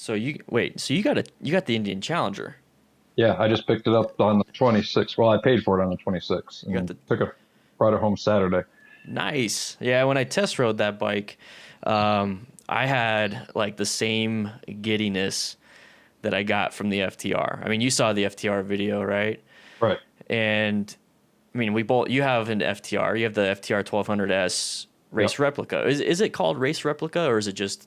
So you got the Indian Challenger. Yeah, I just picked it up on the 26th. Well, I paid for it on the 26th You got and the brought it home Saturday. Nice. Yeah, when I test rode that bike, I had like the same giddiness that I got from the FTR. I mean, you saw the FTR video, right? Right. And I mean, you have an FTR. You have the FTR 1200S race Yep. replica. Is it called race replica or is it just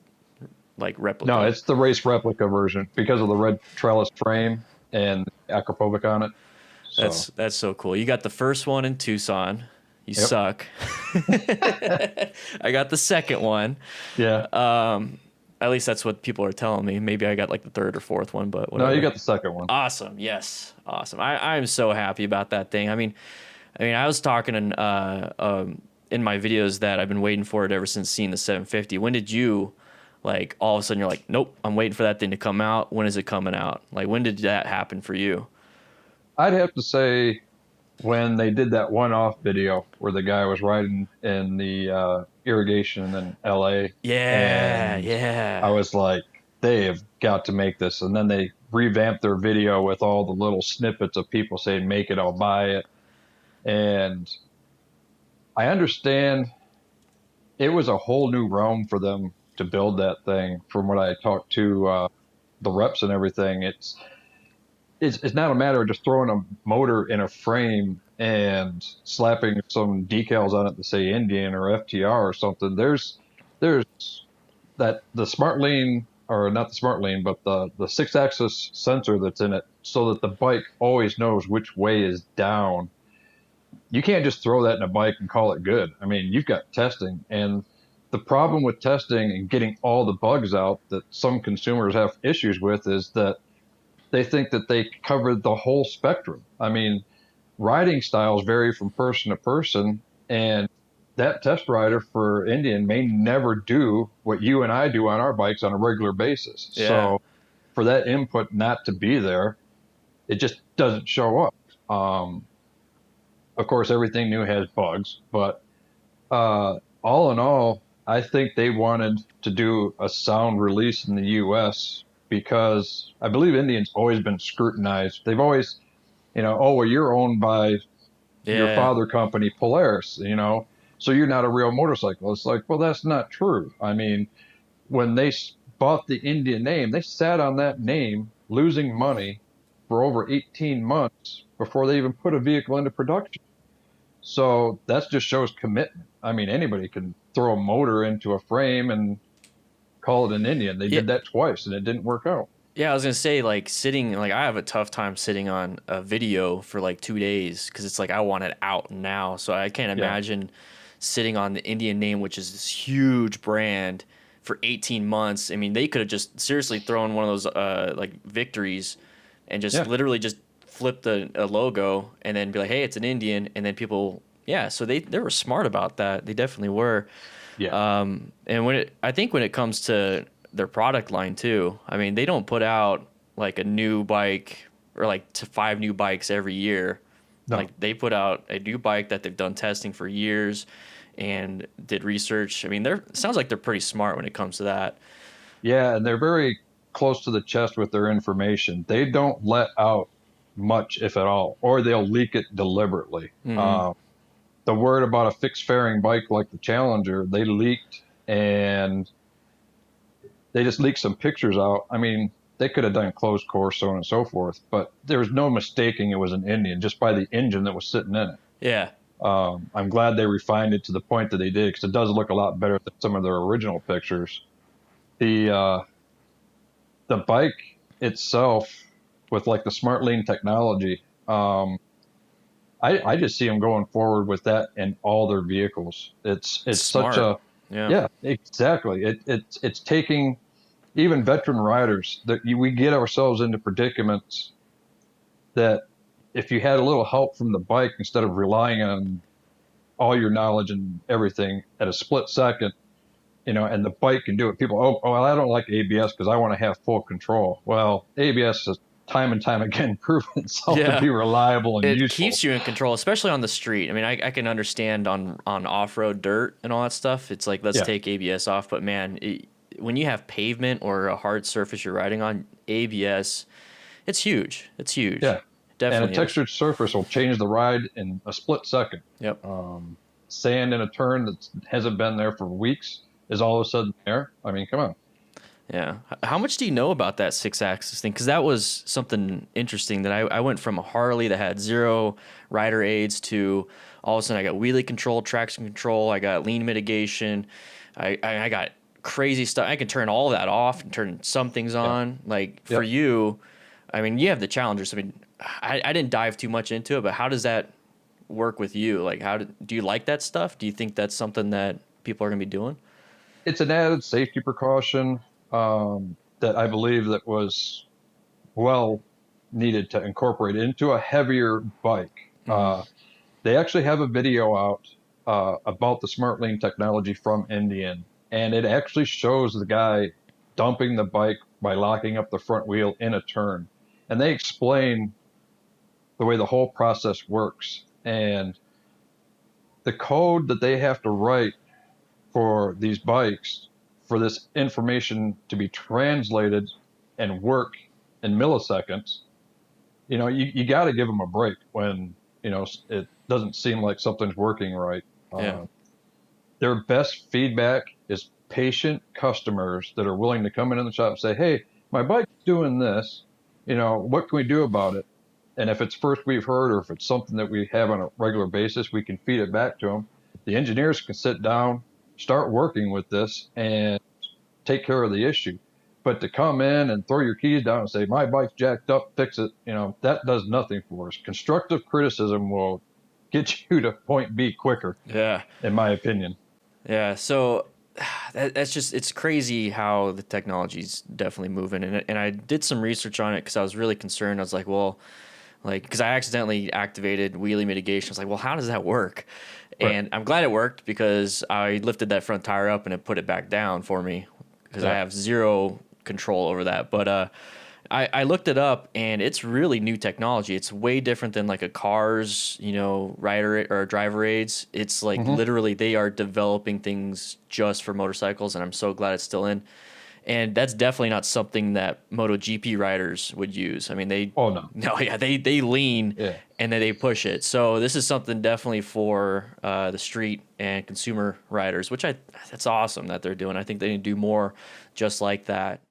like No, replica? it's the race replica version because of the red trellis frame and acropovic on it. So, That's so cool. You got the first one in Tucson. You yep. suck. I got the second one. Yeah. At least that's what people are telling me. Maybe I got like the third or fourth one, but No, you whatever. got the second one. Awesome. Yes. Awesome. I'm so happy about that thing. I mean, I was talking in my videos that I've been waiting for it ever since seeing the 750. When did you, like, all of a sudden you're like, nope, I'm waiting for that thing to come out. When is it coming out? Like, when did that happen for you? I'd have to say when they did that one-off video where the guy was riding in the irrigation in LA, Yeah. and I Yeah. was like, they have got to make this. And then they revamped their video with all the little snippets of people saying, make it, I'll buy it. And I understand it was a whole new realm for them to build that thing. From what I talked to the reps and everything, it's not a matter of just throwing a motor in a frame and slapping some decals on it to say Indian or FTR or something. There's that the smart lean, or not the smart lean, but the six axis sensor that's in it, so that the bike always knows which way is down. You can't just throw that in a bike and call it good. I mean, you've got testing, and the problem with testing and getting all the bugs out that some consumers have issues with is that they think that they covered the whole spectrum. I mean, riding styles vary from person to person, and that test rider for Indian may never do what you and I do on our bikes on a regular basis. Yeah. So for that input not to be there, it just doesn't show up. Of course, everything new has bugs, but all in all, I think they wanted to do a sound release in the U.S. because I believe Indian's always been scrutinized. They've always, oh, well, you're owned by your Yeah. father company, Polaris, so you're not a real motorcycle. It's like, well, that's not true. I mean, when they bought the Indian name, they sat on that name losing money for over 18 months before they even put a vehicle into production. So that just shows commitment. I mean, anybody can throw a motor into a frame and call it an Indian. They Yeah. did that twice and it didn't work out. Yeah, I was gonna say like sitting like I have a tough time sitting on a video for like 2 days because it's like I want it out now. So I can't Yeah. imagine sitting on the Indian name, which is this huge brand, for 18 months. I mean, they could have just seriously thrown one of those like victories and just Yeah. literally just flip the a logo and then be like, hey, it's an Indian, and then people, yeah. So they were smart about that. They definitely were. Yeah. And I think when it comes to their product line too, I mean, they don't put out like a new bike or like to 5 new bikes every year. No. Like they put out a new bike that they've done testing for years and did research. I mean, sounds like they're pretty smart when it comes to that. Yeah. And they're very close to the chest with their information. They don't let out much, if at all, or they'll leak it deliberately. Hmm. The word about a fixed fairing bike like the Challenger, they leaked, and they just leaked some pictures out. I mean, they could have done closed course, so on and so forth, but there was no mistaking it was an Indian just by the engine that was sitting in it. Yeah. I'm glad they refined it to the point that they did, because it does look a lot better than some of their original pictures. The bike itself, with like the smart lean technology, I just see them going forward with that in all their vehicles. It's such Smart. a Yeah. Yeah, exactly. It's taking even veteran riders that we get ourselves into predicaments that if you had a little help from the bike instead of relying on all your knowledge and everything at a split second, and the bike can do it. People, oh, well, I don't like ABS because I want to have full control. Well, ABS has time and time again proven itself to Yeah. be reliable and It useful. keeps you in control, especially on the street. I mean, I can understand on off-road dirt and all that stuff. It's like, let's Yeah. take ABS off, but man, when you have pavement or a hard surface you're riding on, ABS, it's huge. It's huge. Yeah. And a Definitely is. textured surface will change the ride in a split second. Yep. Sand in a turn that hasn't been there for weeks is all of a sudden there. I mean, come on. Yeah. How much do you know about that 6-axis thing? Because that was something interesting that I went from a Harley that had 0 rider aids to all of a sudden I got wheelie control, traction control, I got lean mitigation, I got crazy stuff. I can turn all that off and turn some things on. Like for you, I mean, you have the Challengers. I mean, I didn't dive too much into it, but how does that work with you? Like, do you like that stuff? Do you think that's something that people are going to be doing? It's an added safety precaution that I believe that was well needed to incorporate into a heavier bike. They actually have a video out about the Smart Lean technology from Indian, and it actually shows the guy dumping the bike by locking up the front wheel in a turn. And they explain the way the whole process works. And the code that they have to write for these bikes, for this information to be translated and work in milliseconds, you got to give them a break when, it doesn't seem like something's working right. Yeah. Their best feedback is patient customers that are willing to come in the shop and say, hey, my bike's doing this, what can we do about it? And if it's first we've heard, or if it's something that we have on a regular basis, we can feed it back to them. The engineers can sit down, start working with this, and take care of the issue. But to come in and throw your keys down and say, my bike's jacked up, fix it, that does nothing for us. Constructive criticism will get you to point B quicker. Yeah. In my opinion. Yeah. So it's crazy how the technology's definitely moving. And I did some research on it because I was really concerned. I was like, well, because I accidentally activated wheelie mitigation. I was like, well, how does that work? Right. And I'm glad it worked because I lifted that front tire up and it put it back down for me because I have 0 control over that. But I looked it up and it's really new technology. It's way different than like a car's, rider or driver aids. It's like literally they are developing things just for motorcycles, and I'm so glad it's still in. And that's definitely not something that MotoGP riders would use. I mean, they lean and then they push it. So this is something definitely for the street and consumer riders, which that's awesome that they're doing. I think they need to do more just like that.